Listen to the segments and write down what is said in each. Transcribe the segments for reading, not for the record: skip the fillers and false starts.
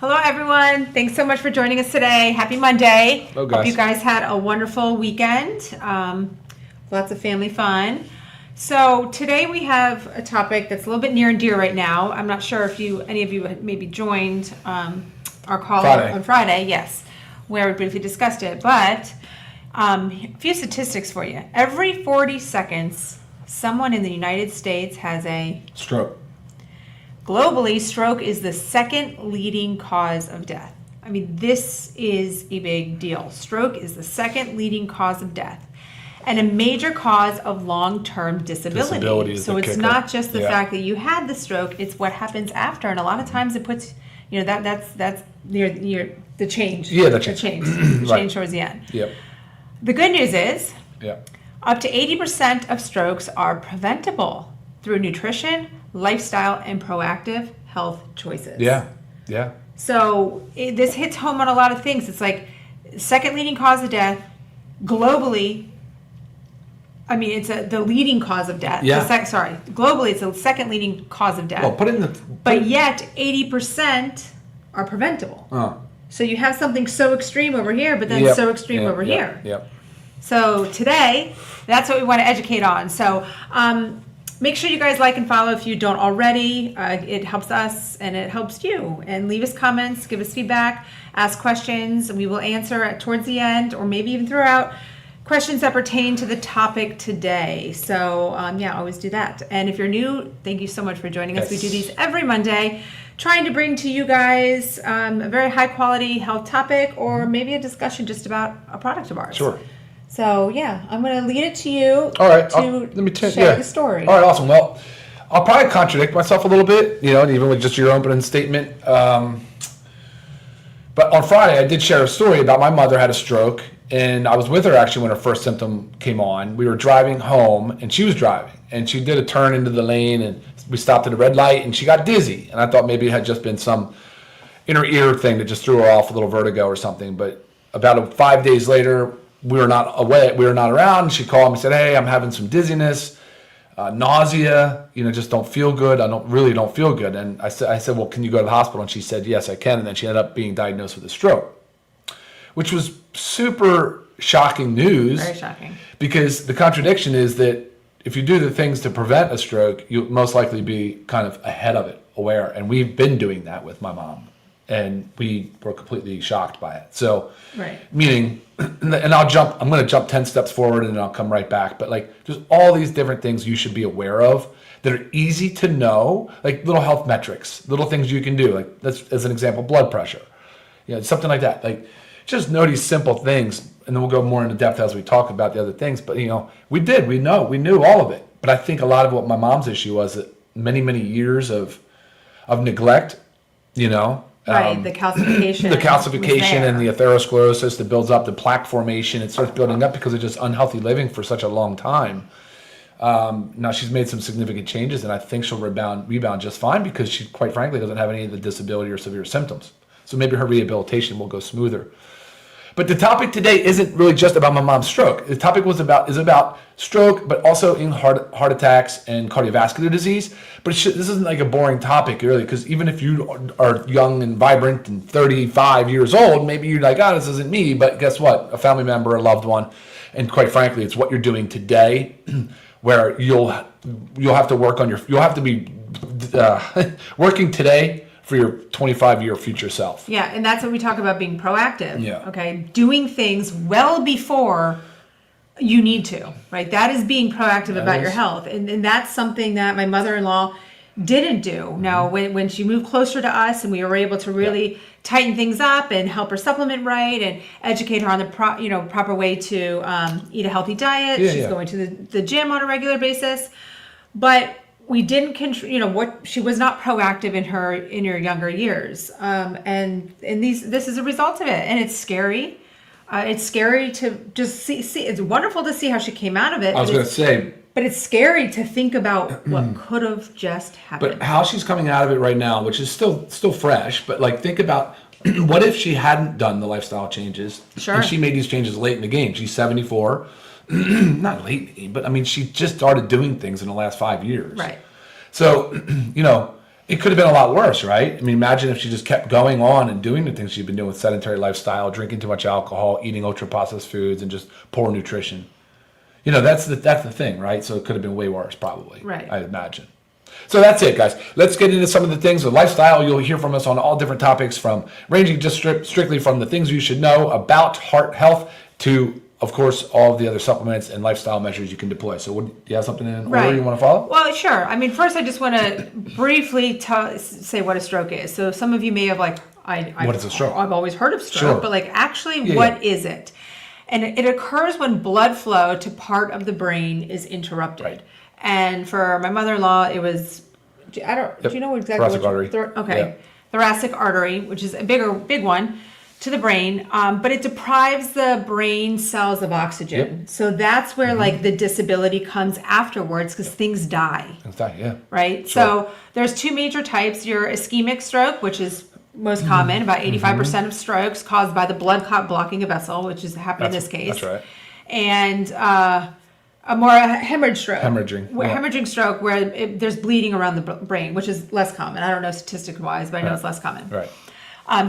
Hello, everyone. Thanks so much for joining us today. Happy Monday. Hello, guys. Hope you guys had a wonderful weekend. Lots of family fun. So today we have a topic that's a little bit near and dear right now. I'm not sure if any of you had maybe joined our call on Friday, yes, where we briefly discussed it. But a few statistics for you. Every 40 seconds, someone in the United States has a stroke. Globally, stroke is the second leading cause of death. I mean, this is a big deal. Stroke is the second leading cause of death and a major cause of long-term disability. So it's not just the fact that you had the stroke, it's what happens after. And a lot of times it puts, that's near the change. Yeah, the change. The change towards the end. Yep. The good news is Yep. up to 80% of strokes are preventable through nutrition, lifestyle, and proactive health choices. Yeah. So this hits home on a lot of things. It's like second leading cause of death globally. I mean, it's the leading cause of death. Yeah. Globally, it's the second leading cause of death. Well, put it in the. But yet, 80% are preventable. So you have something so extreme over here, but then so extreme over here. Yep. So today, that's what we want to educate on. So make sure you guys like and follow if you don't already. It helps us and it helps you. And leave us comments, give us feedback, ask questions. We will answer towards the end or maybe even throughout questions that pertain to the topic today. So always do that. And if you're new, thank you so much for joining us. We do these every Monday, trying to bring to you guys a very high quality health topic or maybe a discussion just about a product of ours. Sure. So I'm going to lead it to you. All right. Let me share the story. All right. Awesome. Well, I'll probably contradict myself a little bit, even with just your opening statement. But on Friday, I did share a story about my mother had a stroke, and I was with her actually when her first symptom came on. We were driving home, and she was driving, and she did a turn into the lane, and we stopped at a red light, and she got dizzy, and I thought maybe it had just been some inner ear thing that just threw her off, a little vertigo or something. But about 5 days later, we were not around. She called me and said, "Hey, I'm having some dizziness, nausea, just don't feel good. I don't feel good." And I said, "Well, can you go to the hospital?" And she said, "Yes, I can." And then she ended up being diagnosed with a stroke, which was super shocking news. Very shocking. Because the contradiction is that if you do the things to prevent a stroke, you'll most likely be kind of ahead of it, aware. And we've been doing that with my mom. And we were completely shocked by it. So, meaning, and I'm going to jump 10 steps forward and then I'll come right back. But just all these different things you should be aware of that are easy to know, like little health metrics, little things you can do. Like let's, as an example, blood pressure, something like that. Just know these simple things, and then we'll go more into depth as we talk about the other things. But we knew all of it. But I think a lot of what my mom's issue was that many years of neglect, the calcification. The calcification and the atherosclerosis that builds up, the plaque formation, it starts building up because of just unhealthy living for such a long time. Now she's made some significant changes, and I think she'll rebound just fine because she, quite frankly, doesn't have any of the disability or severe symptoms. So maybe her rehabilitation will go smoother. But the topic today isn't really just about my mom's stroke. The topic is about stroke, but also in heart attacks and cardiovascular disease. But this isn't like a boring topic, really, because even if you are young and vibrant and 35 years old, maybe you're like, this isn't me. But guess what? A family member, a loved one, and quite frankly, it's what you're doing today, where you'll have to work on you'll have to be working today for your 25-year future self. Yeah, and that's when we talk about being proactive. Yeah. Okay, doing things well before you need to, right? That is being proactive about your health. And that's something that my mother-in-law didn't do. Now, when she moved closer to us and we were able to really tighten things up and help her supplement right and educate her on the proper way to eat a healthy diet. She's going to the gym on a regular basis. But we didn't control, she was not proactive in her younger years. And this is a result of it. And it's scary. It's scary to just see. It's wonderful to see how she came out of it. I was going to say. But it's scary to think about what could have just happened. But how she's coming out of it right now, which is still fresh, but think about what if she hadn't done the lifestyle changes? Sure. And she made these changes late in the game. She's 74. Not late in the game, but I mean, she just started doing things in the last 5 years. Right. So, It could have been a lot worse, right? I mean, imagine if she just kept going on and doing the things she'd been doing with sedentary lifestyle, drinking too much alcohol, eating ultra processed foods, and just poor nutrition. You know, that's the thing, right? So it could have been way worse, probably. Right. I imagine. So that's it, guys. Let's get into some of the things with lifestyle. You'll hear from us on all different topics, from ranging just strictly from the things you should know about heart health to, of course, all of the other supplements and lifestyle measures you can deploy. So do you have something in order you want to follow? Well, sure. I mean, first I just want to briefly say what a stroke is. So some of you may have what is a stroke? I've always heard of stroke, but actually what is it? And it occurs when blood flow to part of the brain is interrupted. Right. And for my mother-in-law, it was, do you know exactly? Thoracic artery. Okay. Yeah. Thoracic artery, which is a big one to the brain, but it deprives the brain cells of oxygen. Yep. So that's where the disability comes afterwards, because things die. Things die, yeah. Right? Sure. So there's two major types. Your ischemic stroke, which is most common, about 85% of strokes caused by the blood clot blocking a vessel, which is happening in this case. That's right. And a more hemorrhage stroke. Hemorrhaging stroke, where there's bleeding around the brain, which is less common. I don't know statistic-wise, but I know it's less common. Right.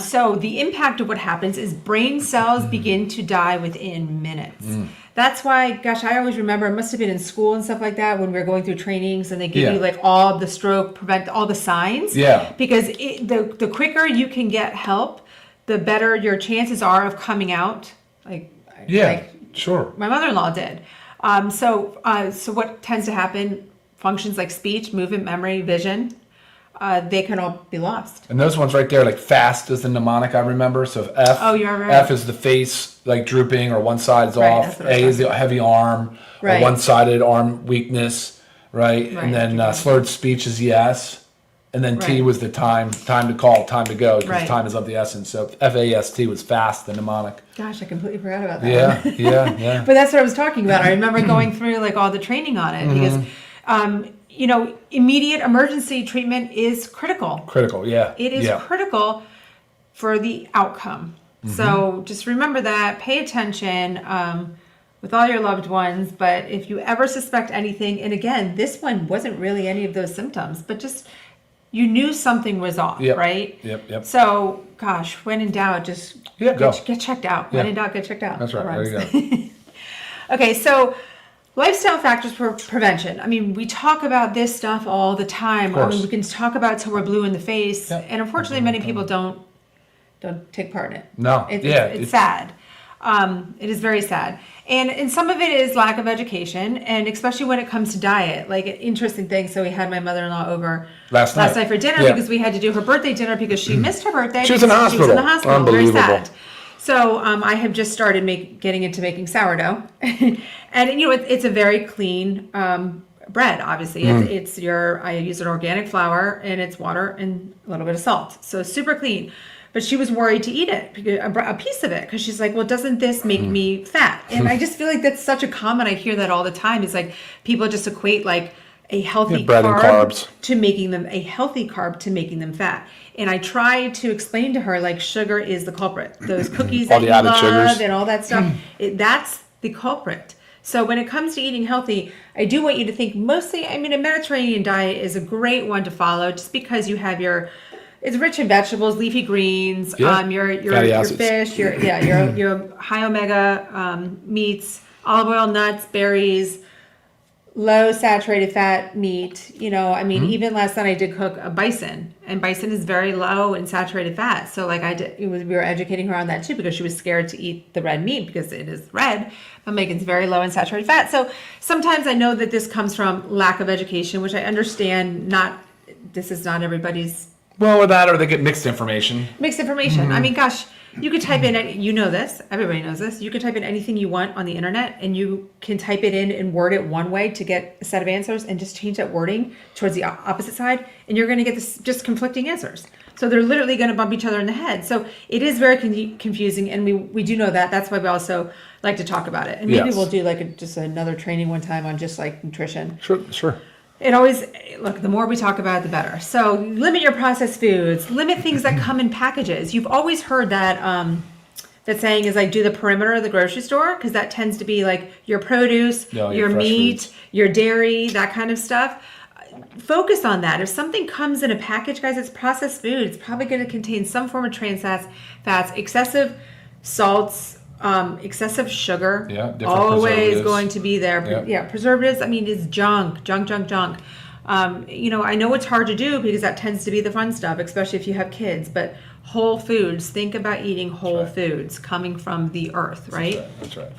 So the impact of what happens is brain cells begin to die within minutes. That's why, gosh, I always remember, it must have been in school and stuff like that when we were going through trainings and they give you all the stroke, prevent all the signs. Yeah. Because the quicker you can get help, the better your chances are of coming out. Sure. My mother-in-law did. So what tends to happen, functions like speech, movement, memory, vision, they can all be lost. And those ones right there, FAST is the mnemonic I remember. So if F, you're right. F is the face drooping or one side's off. A is the heavy arm or one-sided arm weakness, right? And then slurred speech is the S. And then T was the time to call, time to go, because time is of the essence. So FAST was FAST, the mnemonic. Gosh, I completely forgot about that. Yeah. But that's what I was talking about. I remember going through all the training on it because, immediate emergency treatment is critical. It is critical for the outcome. So just remember that. Pay attention with all your loved ones. But if you ever suspect anything, and again, this one wasn't really any of those symptoms, but just you knew something was off, right? Yep. So, gosh, when in doubt, just get checked out. When in doubt, get checked out. That's right. There you go. Okay, so lifestyle factors for prevention. I mean, we talk about this stuff all the time. I mean, we can talk about it till we're blue in the face, and unfortunately, many people don't take part in it. No, it's sad. It is very sad. And some of it is lack of education, and especially when it comes to diet. An interesting thing, so we had my mother-in-law over last night for dinner because we had to do her birthday dinner because she missed her birthday. She was in the hospital. Unbelievable. Very sad. So I have just started getting into making sourdough. And it's a very clean bread, obviously. I use an organic flour, and it's water and a little bit of salt. So super clean. But she was worried to eat it, a piece of it, because she's like, well, doesn't this make me fat? And I just feel like that's such a comment. I hear that all the time. It's people just equate a healthy carb to making them a healthy carb to making them fat. And I try to explain to her, sugar is the culprit. Those cookies that you love sugars and all that stuff, that's the culprit. So when it comes to eating healthy, I do want you to think mostly, a Mediterranean diet is a great one to follow just because you have it's rich in vegetables, leafy greens, your fish, your high omega meats, olive oil, nuts, berries, low saturated fat meat. Even last night I did cook a bison, and bison is very low in saturated fat. So we were educating her on that too, because she was scared to eat the red meat because it is red, but it's very low in saturated fat. So sometimes I know that this comes from lack of education, which I understand. This is not everybody's. Well, with that, or they get mixed information. I mean, gosh, you could type in, everybody knows this, you could type in anything you want on the internet, and you can type it in and word it one way to get a set of answers, and just change that wording towards the opposite side, and you're going to get just conflicting answers. So they're literally going to bump each other in the head. So it is very confusing, and we do know that. That's why we also like to talk about it. And maybe we'll do just another training one time on just nutrition. Sure. It always, the more we talk about it, the better. So limit your processed foods, limit things that come in packages. You've always heard that that saying is do the perimeter of the grocery store, because that tends to be your produce, your meat, your dairy, that kind of stuff. focus on that. If something comes in a package, guys, it's processed food. It's probably going to contain some form of trans fats, excessive salts, excessive sugar. Yeah, different always preservatives. going to be there. Yep. Yeah, preservatives. I mean, it's junk. I know it's hard to do because that tends to be the fun stuff, especially if you have kids. But whole foods. Think about eating whole foods coming from the earth, right? That's right.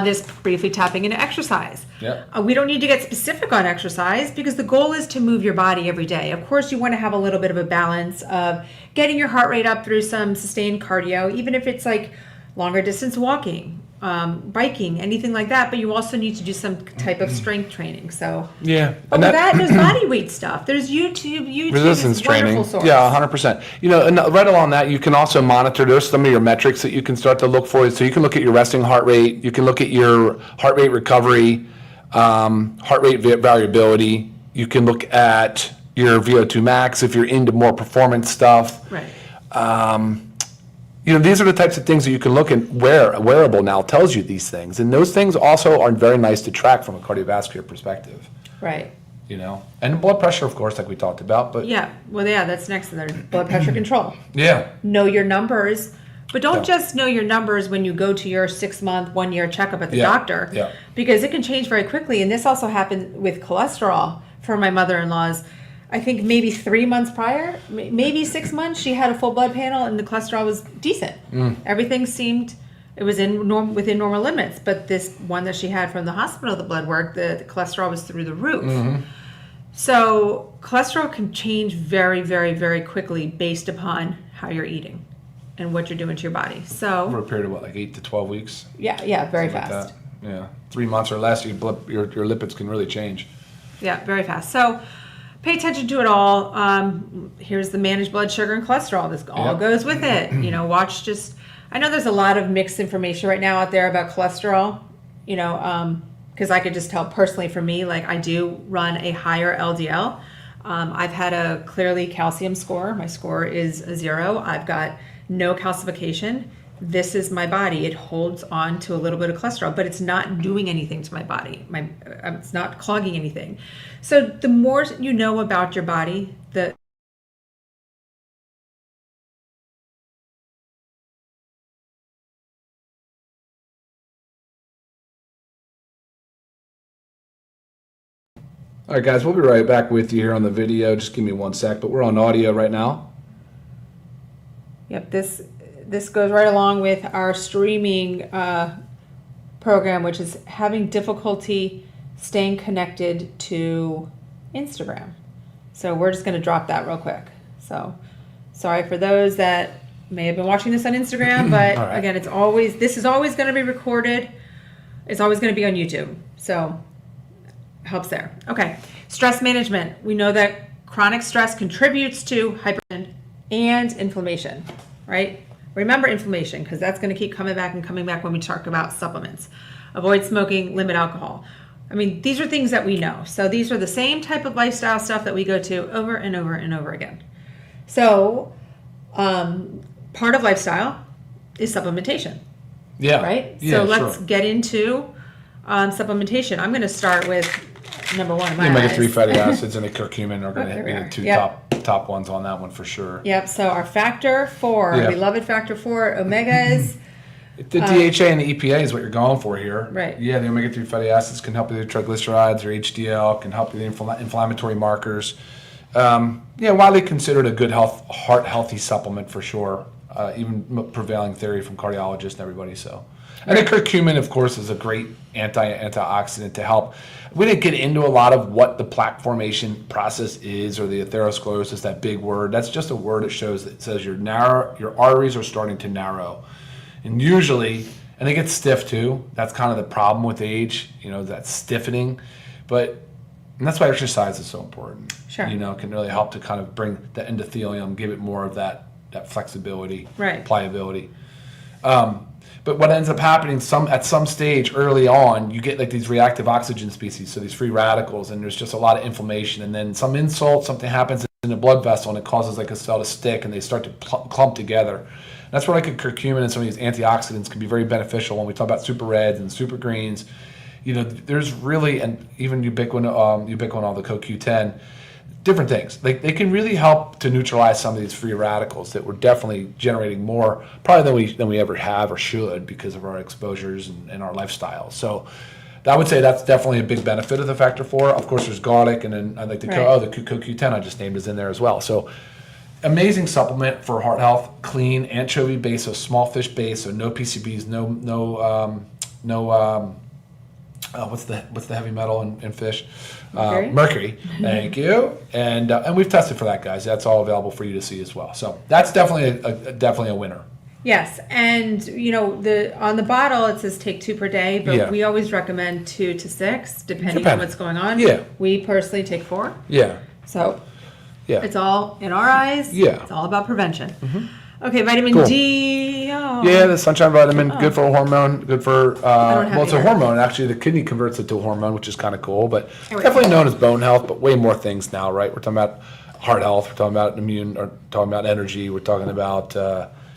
This briefly tapping into exercise. Yeah. We don't need to get specific on exercise because the goal is to move your body every day. Of course, you want to have a little bit of a balance of getting your heart rate up through some sustained cardio, even if it's like longer distance walking, biking, anything like that. But you also need to do some type of strength training. So Yeah. but with that, there's body weight stuff. There's YouTube Resistance is a wonderful training. source. Yeah, 100%. And right along that, you can also monitor. There's some of your metrics that you can start to look for. So you can look at your resting heart rate. You can look at your heart rate recovery, heart rate variability. You can look at your VO2 max if you're into more performance stuff. Right. These are the types of things that you can look at. A wearable now tells you these things. And those things also are very nice to track from a cardiovascular perspective. Right. And blood pressure, of course, like we talked about. But That's next to their blood pressure control. Yeah. Know your numbers, but don't just know your numbers when you go to your 6-month, 1-year checkup at the doctor. Yeah. Because it can change very quickly. And this also happened with cholesterol for my mother-in-law's. I think maybe 3 months prior, maybe 6 months, she had a full blood panel and the cholesterol was decent. Everything seemed, it was within normal limits. But this one that she had from the hospital, the blood work, the cholesterol was through the roof. So cholesterol can change very, very, very quickly based upon how you're eating and what you're doing to your body. So For a period of what, like 8 to 12 weeks? yeah, very Like fast. that. Yeah. 3 months or less, your lipids can really change. Yeah, very fast. So pay attention to it all. Here's the managed blood sugar and cholesterol. This all goes with it. Watch I know there's a lot of mixed information right now out there about cholesterol, because I could just tell personally for me, like I do run a higher LDL. I've had a clearly calcium score. My score is a 0. I've got no calcification. This is my body. It holds on to a little bit of cholesterol, but it's not doing anything to my body. It's not clogging anything. So the more you know about your body, the All right, guys, we'll be right back with you here on the video. Just give me 1 sec, but we're on audio right now. Yep, this goes right along with our streaming program, which is having difficulty staying connected to Instagram. So we're just going to drop that real quick. So sorry for those that may have been watching this on Instagram, but All right. again, this is always going to be recorded. It's always going to be on YouTube. So helps there. Okay, stress management. We know that chronic stress contributes to hypertension and inflammation, right? Remember inflammation, because that's going to keep coming back when we talk about supplements. Avoid smoking, limit alcohol. I mean, these are things that we know. So these are the same type of lifestyle stuff that we go to over and over and over again. So part of lifestyle is supplementation. Yeah. Right? Yeah, so let's sure. get into supplementation. I'm going to start with number one in my Omega-3 eyes. fatty acids and the curcumin are going there to we be are. the two Yep. top ones on that one for sure. Yep. So our factor 4, Yeah. beloved factor 4, omegas. The DHA and the EPA is what you're going for here. Right. Yeah, the omega-3 fatty acids can help with your triglycerides or HDL, can help with the inflammatory markers. Widely considered a good heart healthy supplement for sure. Even prevailing theory from cardiologists and everybody. So, and the curcumin, of course, is a great antioxidant to help. We didn't get into a lot of what the plaque formation process is or the atherosclerosis, that big word. That's just a word that says your arteries are starting to narrow. And usually, and they get stiff too. That's kind of the problem with age, that stiffening. And that's why exercise is so important. Sure. It can really help to kind of bring the endothelium, give it more of that flexibility, Right. pliability. But what ends up happening at some stage early on, you get like these reactive oxygen species, so these free radicals, and there's just a lot of inflammation. And then something happens in the blood vessel, and it causes like a cell to stick, and they start to clump together. That's where like a curcumin and some of these antioxidants can be very beneficial when we talk about super reds and super greens. there's really, and even ubiquinol, the CoQ10, different things. They can really help to neutralize some of these free radicals that we're definitely generating more probably than we ever have or should because of our exposures and our lifestyle. So I would say that's definitely a big benefit of the factor 4. Of course, there's garlic, and then I like the CoQ10 I just named is in there as well. So amazing supplement for heart health, clean, anchovy base, so small fish base, so no PCBs, what's the heavy metal in fish? Mercury. Thank you. And we've tested for that, guys. That's all available for you to see as well. So that's definitely a winner. Yes, and on the bottle it says take 2 per day, but we always recommend 2 to 6 depending on what's going on. Yeah. We personally take 4. Yeah. So yeah, it's all in our eyes. Yeah. It's all about prevention. Okay, vitamin D. Oh. Yeah, the sunshine vitamin, good for a hormone, good for, it's a either. hormone. Actually, the kidney converts it to a hormone, which is kind of cool, but definitely known as bone health, but way more things now, right? We're talking about heart health, we're talking about talking about energy, we're talking about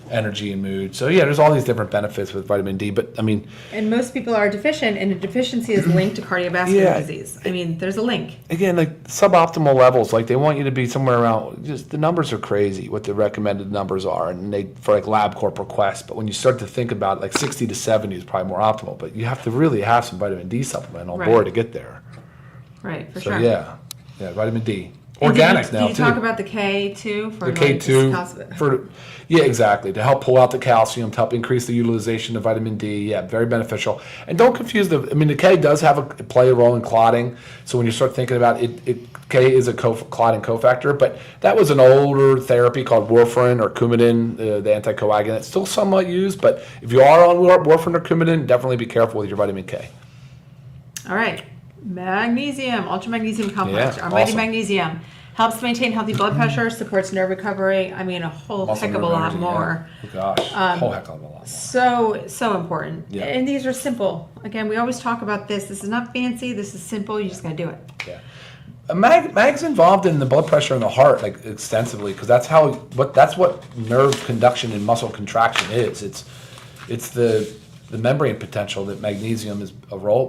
energy and mood. So yeah, there's all these different benefits with vitamin D, but I mean, and most people are deficient, and a deficiency is linked to cardiovascular disease. I mean, there's a link. Again, like suboptimal levels, like they want you to be somewhere around, just the numbers are crazy what the recommended numbers are, and they for like LabCorp requests, but when you start to think about it, like 60 to 70 is probably more optimal, but you have to really have some vitamin D supplement on board to get there. Right, for So sure. yeah, vitamin D. Organic now too. Did you talk about the K2 for the K2 exactly, to help pull out the calcium, to help increase the utilization of vitamin D. Yeah, very beneficial. And don't confuse the K does play a role in clotting. So when you start thinking about it, K is a clotting cofactor, but that was an older therapy called warfarin or Coumadin, the anticoagulant. It's still somewhat used, but if you are on warfarin or Coumadin, definitely be careful with your vitamin K. All right. Magnesium, ultra magnesium complex, Yeah, our mighty awesome. magnesium, helps maintain healthy blood pressure, supports nerve recovery. I mean, a whole Muscle heck of a nerve lot energy, more. Yeah. Oh gosh, whole heck of a lot more. So important. Yeah. And these are simple. Again, we always talk about this. This is not fancy. This is simple. You just got to do it. Yeah. Mag's involved in the blood pressure in the heart like extensively because that's what nerve conduction and muscle contraction is. It's the membrane potential that magnesium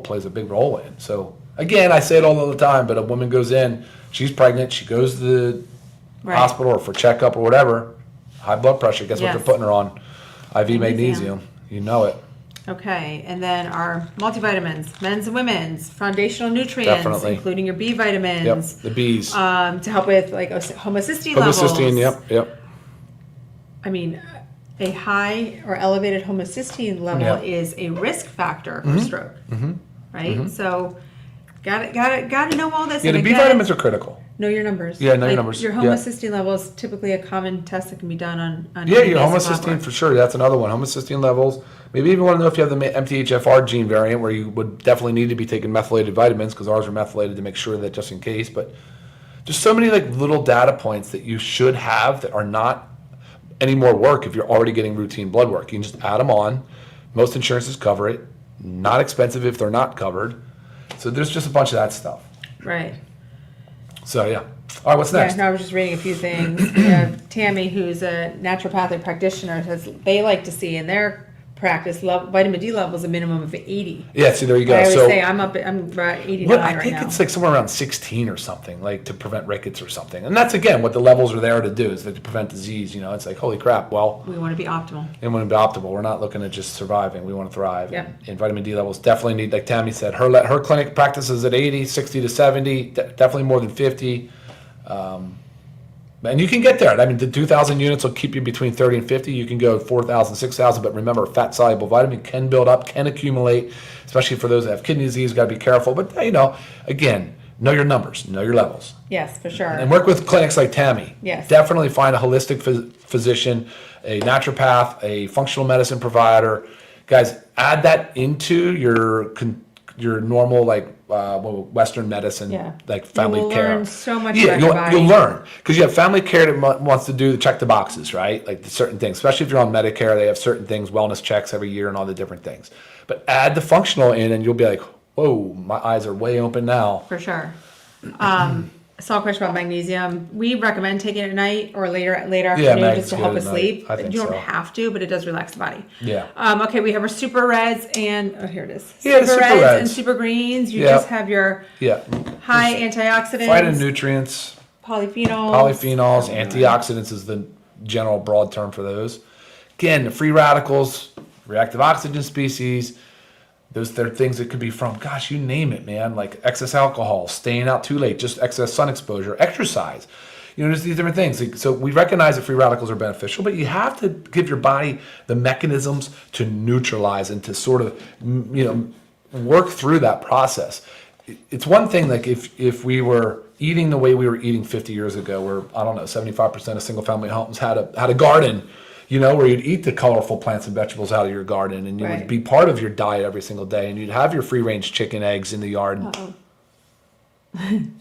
plays a big role in. So again, I say it all the time, but a woman goes in, she's pregnant, she goes to the hospital or for checkup or whatever, high blood pressure. Guess what they're putting her on? IV magnesium. You know it. Okay, and then our multivitamins, men's and women's, foundational nutrients, including your B vitamins. Yep, the B's. To help with like homocysteine levels. Homocysteine, yep. I mean, a high or elevated homocysteine level is a risk factor for stroke, right? So, got to know all this. Yeah, the B vitamins are critical. Know your numbers. Yeah, know your numbers. Your homocysteine level is typically a common test that can be done on your homocysteine for sure. That's another one. Homocysteine levels. Maybe even want to know if you have the MTHFR gene variant, where you would definitely need to be taking methylated vitamins because ours are methylated to make sure that just in case. But there's so many like little data points that you should have that are not any more work if you're already getting routine blood work. You can just add them on. Most insurances cover it. Not expensive if they're not covered. So there's just a bunch of that stuff. Right. So yeah. All right, what's next? Yeah, no, I was just reading a few things. We have Tammy, who's a naturopathic practitioner, says they like to see in their practice vitamin D levels a minimum of 80. Yeah, see, there you go. I always say I'm about 89 right now. I think it's like somewhere around 16 or something, like to prevent rickets or something. And that's, again, what the levels are there to do, is like to prevent disease. It's like, holy crap, well. We want to be optimal. We want to be optimal. We're not looking at just surviving. We want to thrive. Yep. And vitamin D levels definitely need, like Tammy said, her clinic practices at 80, 60 to 70, definitely more than 50. And you can get there. I mean, the 2,000 units will keep you between 30 and 50. You can go 4,000, 6,000. But remember, fat-soluble vitamin can build up, can accumulate, especially for those that have kidney disease. Got to be careful. But, again, know your numbers, know your levels. Yes, for sure. And work with clinics like Tammy. Yes. Definitely find a holistic physician, a naturopath, a functional medicine provider. Guys, add that into your normal, Western medicine, like family care. You'll learn so much about your body. You'll learn. Because you have family care that wants to check the boxes, right? Like the certain things. Especially if you're on Medicare, they have certain things, wellness checks every year and all the different things. But add the functional in and you'll be like, whoa, my eyes are way open now. For sure. saw a question about magnesium. We recommend taking it at night or later Yeah, afternoon mag's just to good help at with night. sleep. I think You don't so. have to, but it does relax the body. Yeah. Okay, we have our super reds and here it is. Yeah, the super and reds. super greens. You Yeah. just have your Yeah. high antioxidants, Phytonutrients, polyphenols. antioxidants is the general broad term for those. Again, the free radicals, reactive oxygen species, they're things that could be from, gosh, you name it, man. Like excess alcohol, staying out too late, just excess sun exposure, exercise. There's these different things. So we recognize that free radicals are beneficial, but you have to give your body the mechanisms to neutralize and to sort of, work through that process. It's one thing, like if we were eating the way we were eating 50 years ago, where, I don't know, 75% of single family homes had a garden, where you'd eat the colorful plants and vegetables out of your garden, and you would be part of your diet every single day, and you'd have your free range chicken eggs in the yard. Uh-oh.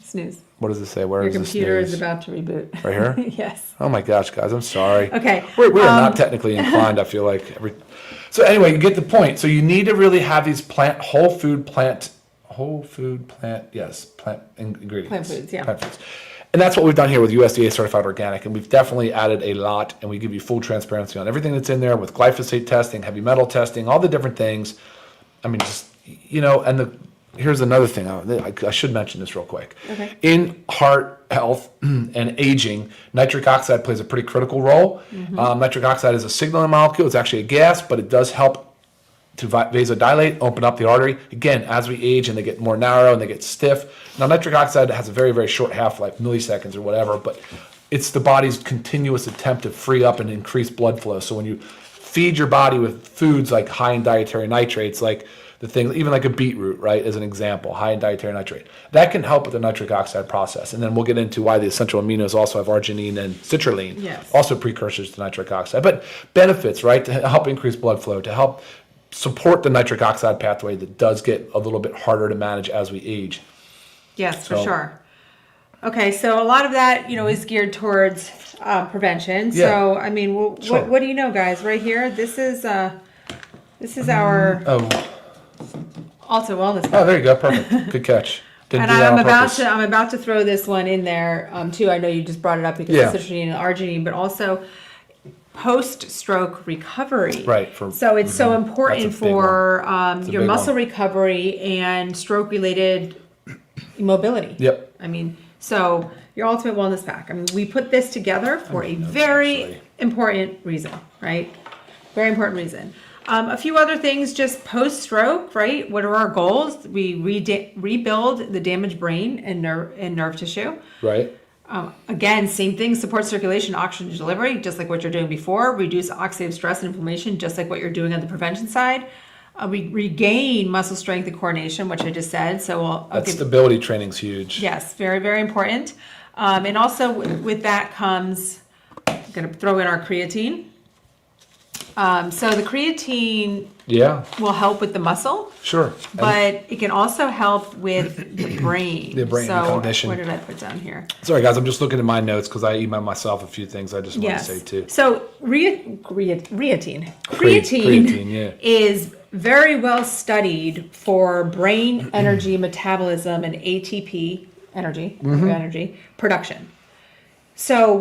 Snooze. What does it say? Where Your is the computer is snooze? about to reboot. Right here? Yes. Oh my gosh, guys, I'm sorry. Okay. We're not technically inclined, I feel like. So anyway, you get the point. So you need to really have these whole food plant ingredients. Plant foods, yeah. Plant foods. And that's what we've done here with USDA certified organic. And we've definitely added a lot, and we give you full transparency on everything that's in there with glyphosate testing, heavy metal testing, all the different things. I mean, just, here's another thing. I should mention this real quick. Okay. In heart health and aging, nitric oxide plays a pretty critical role. Nitric oxide is a signaling molecule. It's actually a gas, but it does help to vasodilate, open up the artery. Again, as we age and they get more narrow and they get stiff. Now, nitric oxide has a very, very short half-life, milliseconds or whatever, but it's the body's continuous attempt to free up and increase blood flow. So when you feed your body with foods like high in dietary nitrates, like the thing, even like a beetroot, right, as an example, high in dietary nitrate, that can help with the nitric oxide process. And then we'll get into why the essential aminos also have arginine and citrulline, Yes. also precursors to nitric oxide. But benefits, right, to help increase blood flow, to help support the nitric oxide pathway that does get a little bit harder to manage as we age. Yes, for sure. Okay, so a lot of that, is geared towards prevention. Yeah. So, I mean, Sure. what do you know, guys? Right here, this is our Alta Wellness. Oh, there you go. Perfect. Good catch. Didn't And do that I'm on purpose. about to throw this one in there too. I know you just brought it up because Yeah. of citrulline and arginine, but also post-stroke recovery. Right, So it's so important That's a big for a your big muscle one. recovery and stroke-related mobility. Yep. I mean, so your Ultimate Wellness Pack. I mean, we put this together for a very actually. important reason, right? Very important reason. A few other things just post-stroke, right? What are our goals? We rebuild the damaged brain and nerve tissue. Right. Again, same thing, support circulation, oxygen delivery, just like what you're doing before. Reduce oxidative stress and inflammation, just like what you're doing on the prevention side. We regain muscle strength and coordination, which I just said. So I'll That give, stability training's huge. yes, very, very important. And also with that comes, I'm going to throw in our creatine. So the creatine Yeah. will help with the muscle, Sure. but it can also help with the brain. The brain so cognition. what did I put down here? Sorry, guys. I'm just looking at my notes because I emailed myself a few things I just want Yes. to say too. So creatine Creatine, yeah. is very well studied for brain energy metabolism and ATP energy production. So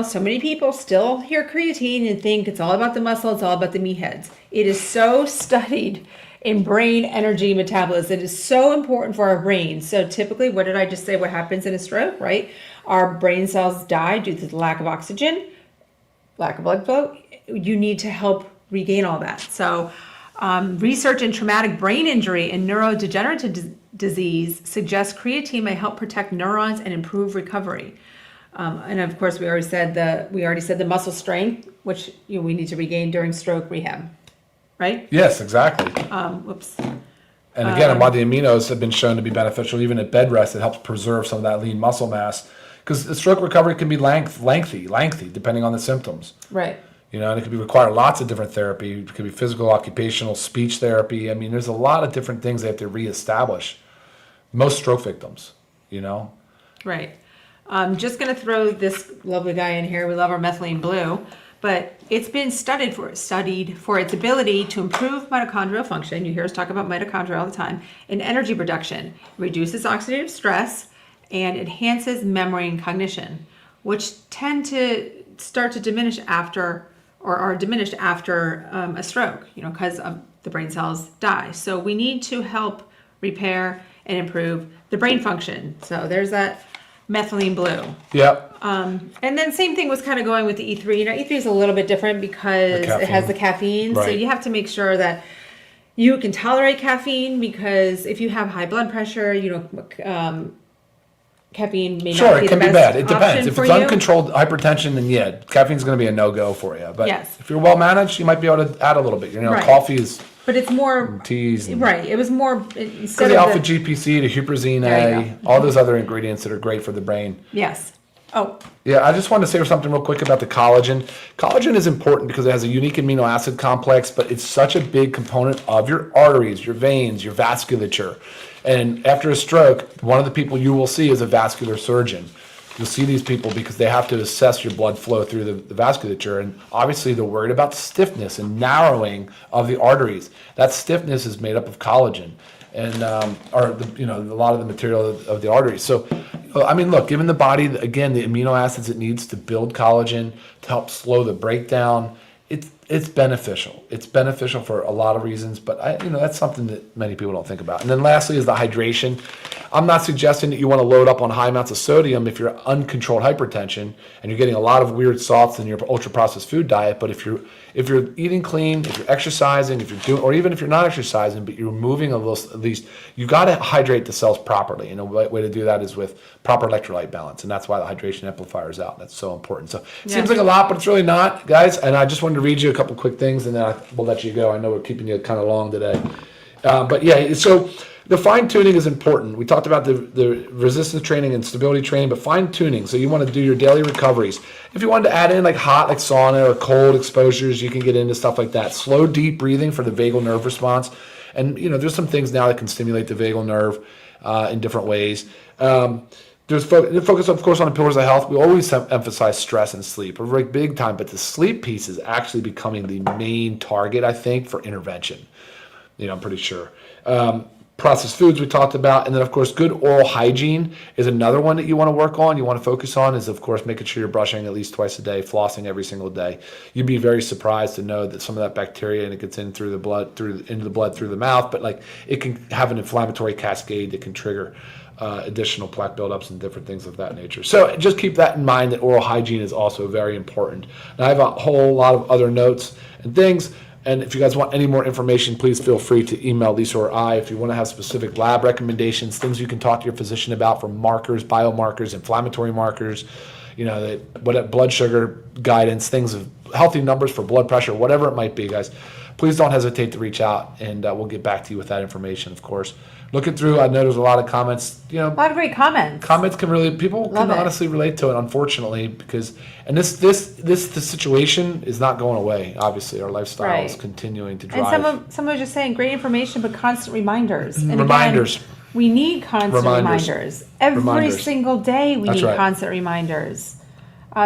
so many people still hear creatine and think it's all about the muscle, it's all about the meatheads. It is so studied in brain energy metabolism. It is so important for our brain. So typically, what did I just say? What happens in a stroke, right? Our brain cells die due to the lack of oxygen, lack of blood flow. You need to help regain all that. So research in traumatic brain injury and neurodegenerative disease suggests creatine may help protect neurons and improve recovery. And of course, we already said the muscle strength, which we need to regain during stroke rehab, right? Yes, exactly. Whoops. And again, why the aminos have been shown to be beneficial, even at bed rest, it helps preserve some of that lean muscle mass. Because the stroke recovery can be lengthy, depending on the symptoms. Right. And it could require lots of different therapy. It could be physical, occupational, speech therapy. I mean, there's a lot of different things they have to reestablish. Most stroke victims, Right. I'm just going to throw this lovely guy in here. We love our methylene blue, but it's been studied for its ability to improve mitochondrial function. You hear us talk about mitochondria all the time, and energy production. Reduces oxidative stress and enhances memory and cognition, which tend to start to diminish after or are diminished after a stroke, because the brain cells die. So we need to help repair and improve the brain function. So there's that methylene blue. Yep. And then same thing was kind of going with the E3. E3 is a little bit different because it has the caffeine. Right. So you have to make sure that you can tolerate caffeine, because if you have high blood pressure, caffeine may Sure, not be it can the be best bad. It depends. option If for it's you. uncontrolled hypertension, then yeah, caffeine's going to be a no-go for you. But Yes. if you're well managed, you might be able to add a little bit. Right. Coffee is But it's more teas. And right. It was more because instead the of alpha the, GPC, the huperzine There you A, all those other ingredients that are great for the brain. yes. Oh, Yeah, I just wanted to say something real quick about the collagen. Collagen is important because it has a unique amino acid complex, but it's such a big component of your arteries, your veins, your vasculature. And after a stroke, one of the people you will see is a vascular surgeon. You'll see these people because they have to assess your blood flow through the vasculature, and obviously they're worried about stiffness and narrowing of the arteries. That stiffness is made up of collagen, and a lot of the material of the arteries. So, I mean, look, giving the body again the amino acids it needs to build collagen to help slow the breakdown. It's beneficial. It's beneficial for a lot of reasons, but that's something that many people don't think about. And then lastly is the hydration. I'm not suggesting that you want to load up on high amounts of sodium if you're uncontrolled hypertension and you're getting a lot of weird salts in your ultra processed food diet. But if you're eating clean, if you're exercising, if you're doing, or even if you're not exercising, but you're moving a little, at least you got to hydrate the cells properly. And a way to do that is with proper electrolyte balance, and that's why the hydration amplifier is out. That's so important. So it seems like a lot, but it's really not, guys. And I just wanted to read you a couple quick things, and then we'll let you go. I know we're keeping you kind of long today, but yeah. So the fine tuning is important. We talked about the resistance training and stability training, but fine tuning. So you want to do your daily recoveries. If you wanted to add in like hot, like sauna or cold exposures, you can get into stuff like that. Slow, deep breathing for the vagal nerve response. And there's some things now that can stimulate the vagal nerve in different ways. There's focus, of course, on the pillars of health. We always emphasize stress and sleep. We're like big time, but the sleep piece is actually becoming the main target, I think, for intervention. I'm pretty sure. Processed foods we talked about, and then of course good oral hygiene is another one that you want to work on. You want to focus on is of course making sure you're brushing at least twice a day, flossing every single day. You'd be very surprised to know that some of that bacteria and it gets in through the blood, into the blood through the mouth, but like it can have an inflammatory cascade that can trigger additional plaque buildups and different things of that nature. So just keep that in mind, that oral hygiene is also very important. And I have a whole lot of other notes and things. And if you guys want any more information, please feel free to email Lisa or I. If you want to have specific lab recommendations, things you can talk to your physician about, from markers, biomarkers, inflammatory markers, blood sugar guidance, things of healthy numbers for blood pressure, whatever it might be, guys, please don't hesitate to reach out, and we'll get back to you with that information, of course. Looking through, I know there's a lot of comments. a lot of great comments. Comments people Love can it. honestly relate to it, unfortunately, because the situation is not going away. Obviously, our lifestyle is Right. continuing to drive. And someone was just saying great information, but constant reminders. And Reminders. Again, we need constant reminders. Every Reminders. single day we That's need right. constant reminders.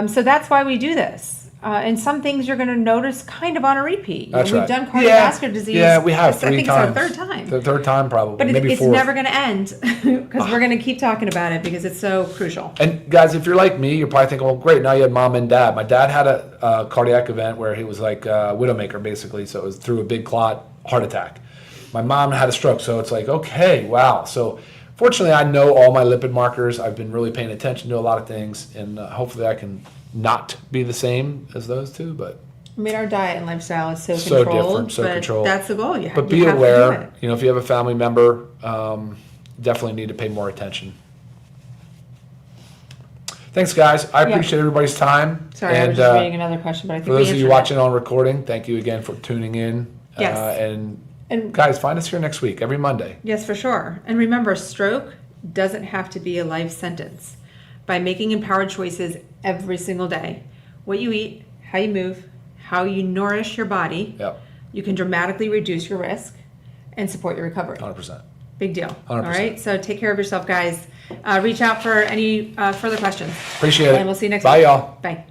So that's why we do this. And some things you're going to notice kind of on a repeat. That's We've right. done cardiovascular disease. Yeah, we have I three think times. it's our third time. The third time, probably. But maybe it's fourth. never going to end because we're going to keep talking about it because it's so crucial. And guys, if you're like me, you're probably thinking, well, great, now you had mom and dad. My dad had a cardiac event where he was like a widowmaker, basically. So it was through a big clot heart attack. My mom had a stroke. So it's like, okay, wow. So fortunately, I know all my lipid markers. I've been really paying attention to a lot of things. And hopefully I can not be the same as those two. But I mean, our diet and lifestyle is so so controlled. different, so but controlled. That's the goal. But be you have to aware, do it. if you have a family member, definitely need to pay more attention. Thanks, guys. I appreciate everybody's time. Sorry, I was just reading another question, but I think for those we of you answered it. watching on recording, thank you again for tuning in. Yes. And guys, find us here next week, every Monday. Yes, for sure. And remember, stroke doesn't have to be a life sentence. By making empowered choices every single day, what you eat, how you move, how you nourish your body, Yep. you can dramatically reduce your risk and support your recovery. 100%. Big deal. 100%. All right. So take care of yourself, guys. Reach out for any further questions. Appreciate it. And we'll see you next Bye, week. y'all. Bye.